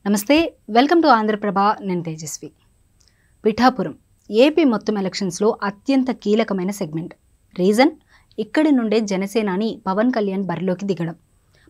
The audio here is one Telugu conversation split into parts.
నమస్తే, వెల్కమ్ టు ఆంధ్రప్రభ. నేను తేజస్వి. పిఠాపురం ఏపీ మొత్తం ఎలక్షన్స్లో అత్యంత కీలకమైన సెగ్మెంట్. రీజన్, ఇక్కడి నుండే జనసేనాని పవన్ కళ్యాణ్ బరిలోకి దిగడం.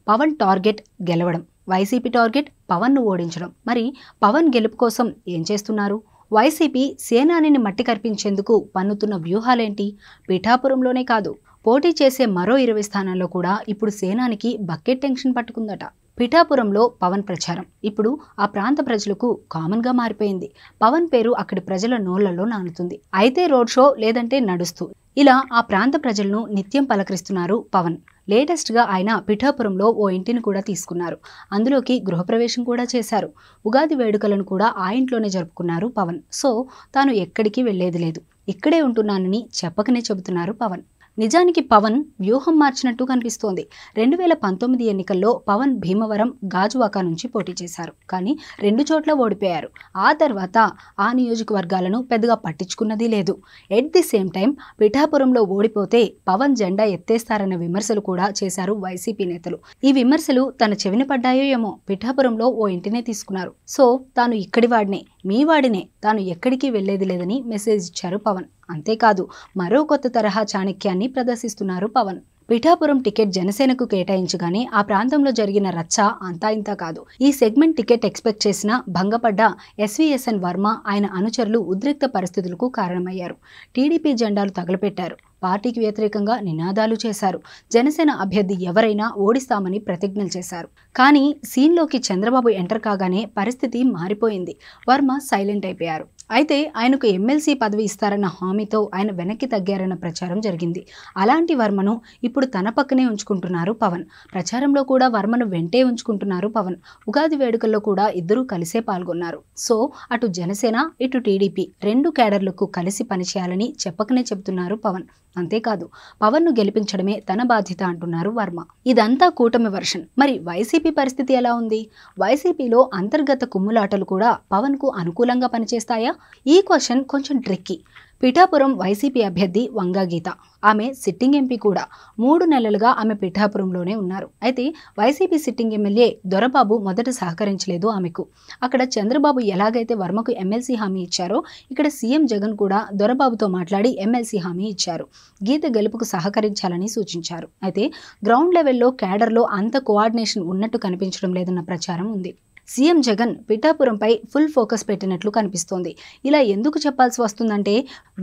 పవన్ టార్గెట్ గెలవడం, వైసీపీ టార్గెట్ పవన్ను ఓడించడం. మరి పవన్ గెలుపు కోసం ఏం చేస్తున్నారు? వైసీపీ సేనానిని మట్టి కర్పించేందుకు పన్నుతున్న వ్యూహాలేంటి? పిఠాపురంలోనే కాదు, పోటీ చేసే మరో 20 స్థానాల్లో కూడా ఇప్పుడు సేనానికి బకెట్ టెన్షన్ పట్టుకుందట. పిఠాపురంలో పవన్ ప్రచారం ఇప్పుడు ఆ ప్రాంత ప్రజలకు కామన్గా మారిపోయింది. పవన్ పేరు అక్కడి ప్రజల నోళ్లలో నానుతుంది. అయితే రోడ్ షో, లేదంటే నడుస్తూ, ఇలా ఆ ప్రాంత ప్రజలను నిత్యం పలకరిస్తున్నారు పవన్. లేటెస్ట్గా ఆయన పిఠాపురంలో ఓ ఇంటిని కూడా తీసుకున్నారు. అందులోకి గృహప్రవేశం కూడా చేశారు. ఉగాది వేడుకలను కూడా ఆ ఇంట్లోనే జరుపుకున్నారు పవన్. సో తాను ఎక్కడికి వెళ్లేది లేదు, ఇక్కడే ఉంటున్నానని చెప్పకనే చెబుతున్నారు పవన్. నిజానికి పవన్ వ్యూహం మార్చినట్టు కనిపిస్తోంది. 2019 ఎన్నికల్లో పవన్ భీమవరం, గాజువాక నుంచి పోటీ చేశారు. కానీ 2 చోట్ల ఓడిపోయారు. ఆ తర్వాత ఆ నియోజకవర్గాలను పెద్దగా పట్టించుకున్నది లేదు. ఎట్ ది సేమ్ టైం పిఠాపురంలో ఓడిపోతే పవన్ జెండా ఎత్తేస్తారన్న విమర్శలు కూడా చేశారు వైసీపీ నేతలు. ఈ విమర్శలు తన చెవిన పడ్డాయో ఏమో. పిఠాపురంలో ఓ ఇంటినే తీసుకున్నారు. సో తాను ఇక్కడి వాడినే, మీ వాడినే, తాను ఎక్కడికి వెళ్లేది లేదని మెసేజ్ ఇచ్చారు పవన్. అంతేకాదు, మరో కొత్త తరహా చాణక్యాన్ని ప్రదర్శిస్తున్నారు పవన్. పిఠాపురం టికెట్ జనసేనకు కేటాయించగానే ఆ ప్రాంతంలో జరిగిన రచ్చ అంతా ఇంతా కాదు. ఈ సెగ్మెంట్ టికెట్ ఎక్స్పెక్ట్ చేసిన భంగపడ్డ ఎస్వీఎస్ఎన్ వర్మ, ఆయన అనుచరులు ఉద్రిక్త పరిస్థితులకు కారణమయ్యారు. టీడీపీ జెండాలు తగలపెట్టారు. పార్టీకి వ్యతిరేకంగా నినాదాలు చేశారు. జనసేన అభ్యర్థి ఎవరైనా ఓడిస్తామని ప్రతిజ్ఞలు చేశారు. కానీ సీన్లోకి చంద్రబాబు ఎంటర్ కాగానే పరిస్థితి మారిపోయింది. వర్మ సైలెంట్ అయిపోయారు. అయితే ఆయనకు ఎమ్మెల్సీ పదవి ఇస్తారన్న హామీతో ఆయన వెనక్కి తగ్గారన్న ప్రచారం జరిగింది. అలాంటి వర్మను ఇప్పుడు తన పక్కనే ఉంచుకుంటున్నారు పవన్. ప్రచారంలో కూడా వర్మను వెంటే ఉంచుకుంటున్నారు పవన్. ఉగాది వేడుకల్లో కూడా ఇద్దరూ కలిసే పాల్గొన్నారు. సో అటు జనసేన, ఇటు టీడీపీ 2 కేడర్లకు కలిసి పనిచేయాలని చెప్పకనే చెబుతున్నారు పవన్. అంతేకాదు, పవన్ను గెలిపించడమే తన బాధ్యత అంటున్నారు వర్మ. ఇదంతా కూటమి వర్షన్. మరి వైసీపీ పరిస్థితి ఎలా ఉంది? వైసీపీలో అంతర్గత కుమ్ములాటలు కూడా పవన్కు అనుకూలంగా పనిచేస్తాయా? ఈ క్వశ్చన్ కొంచెం ట్రిక్కీ. పిఠాపురం వైసీపీ అభ్యర్థి వంగా గీత, ఆమె సిట్టింగ్ ఎంపీ కూడా. 3 నెలలుగా ఆమె పిఠాపురంలోనే ఉన్నారు. అయితే వైసీపీ సిట్టింగ్ ఎమ్మెల్యే దొరబాబు మొదట సహకరించలేదు ఆమెకు. అక్కడ చంద్రబాబు ఎలాగైతే వర్మకు ఎమ్మెల్సీ హామీ ఇచ్చారో, ఇక్కడ సీఎం జగన్ కూడా దొరబాబుతో మాట్లాడి ఎమ్మెల్సీ హామీ ఇచ్చారు. గీత గెలుపుకు సహకరించాలని సూచించారు. అయితే గ్రౌండ్ లెవెల్లో క్యాడర్లో అంత కోఆర్డినేషన్ ఉన్నట్టు కనిపించడం లేదన్న ప్రచారం ఉంది. సీఎం జగన్ పిఠాపురంపై ఫుల్ ఫోకస్ పెట్టినట్లు కనిపిస్తోంది. ఇలా ఎందుకు చెప్పాల్సి వస్తుందంటే,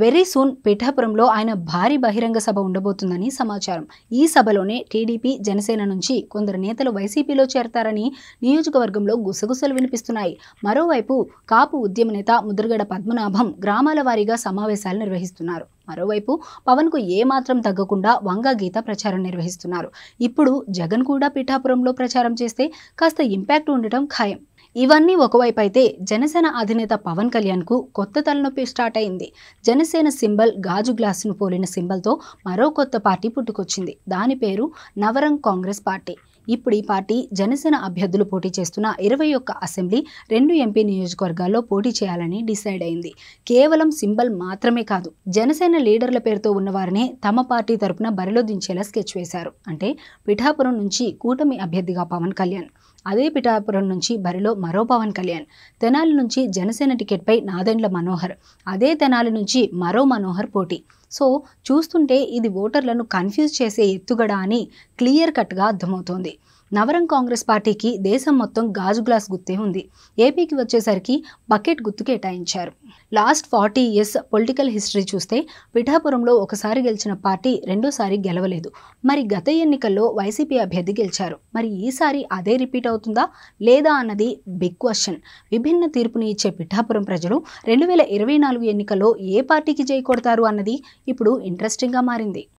వెరీ సూన్ పిఠాపురంలో ఆయన భారీ బహిరంగ సభ ఉండబోతుందని సమాచారం. ఈ సభలోనే టీడీపీ, జనసేన నుంచి కొందరు నేతలు వైసీపీలో చేరతారని నియోజకవర్గంలో గుసగుసలు వినిపిస్తున్నాయి. మరోవైపు కాపు ఉద్యమ నేత ముద్రగడ పద్మనాభం గ్రామాల వారీగా సమావేశాలు నిర్వహిస్తున్నారు. మరోవైపు పవన్కు ఏమాత్రం తగ్గకుండా వంగా గీత ప్రచారం నిర్వహిస్తున్నారు. ఇప్పుడు జగన్ కూడా పిఠాపురంలో ప్రచారం చేస్తే కాస్త ఇంపాక్ట్ ఉండటం ఖాయం. ఇవన్నీ ఒకవైపు అయితే, జనసేన అధినేత పవన్ కళ్యాణ్కు కొత్త తలనొప్పి స్టార్ట్ అయింది. జనసేన సింబల్ గాజు గ్లాసును పోలిన సింబల్తో మరో కొత్త పార్టీ పుట్టుకొచ్చింది. దాని పేరు నవరంగ్ కాంగ్రెస్ పార్టీ. ఇప్పుడు ఈ పార్టీ జనసేన అభ్యర్థులు పోటీ చేస్తున్న 21 అసెంబ్లీ, 2 ఎంపీ నియోజకవర్గాల్లో పోటీ చేయాలని డిసైడ్ అయింది. కేవలం సింబల్ మాత్రమే కాదు, జనసేన లీడర్ల పేరుతో ఉన్నవారినే తమ పార్టీ తరపున బరిలో దించేలా స్కెచ్ వేశారు. అంటే పిఠాపురం నుంచి కూటమి అభ్యర్థిగా పవన్ కళ్యాణ్, అదే పిఠాపురం నుంచి బరిలో మరో పవన్ కళ్యాణ్, తెనాలి నుంచి జనసేన టికెట్పై నాదెండ్ల మనోహర్, అదే తెనాలి నుంచి మరో మనోహర్ పోటీ. సో చూస్తుంటే ఇది ఓటర్లను కన్ఫ్యూజ్ చేసే ఎత్తుగడ అని క్లియర్ కట్గా అర్థమవుతోంది. నవరంగ్ కాంగ్రెస్ పార్టీకి దేశం మొత్తం గాజు గ్లాస్ గుర్తే ఉంది. ఏపీకి వచ్చేసరికి బకెట్ గుర్తు కేటాయించారు. లాస్ట్ 40 years పొలిటికల్ హిస్టరీ చూస్తే పిఠాపురంలో ఒకసారి గెలిచిన పార్టీ రెండోసారి గెలవలేదు. మరి గత ఎన్నికల్లో వైసీపీ అభ్యర్థి గెలిచారు. మరి ఈసారి అదే రిపీట్ అవుతుందా లేదా అన్నది బిగ్ క్వశ్చన్. విభిన్న తీర్పుని ఇచ్చే పిఠాపురం ప్రజలు 2024 ఎన్నికల్లో ఏ పార్టీకి జై కొడతారు అన్నది ఇప్పుడు ఇంట్రెస్టింగ్గా మారింది.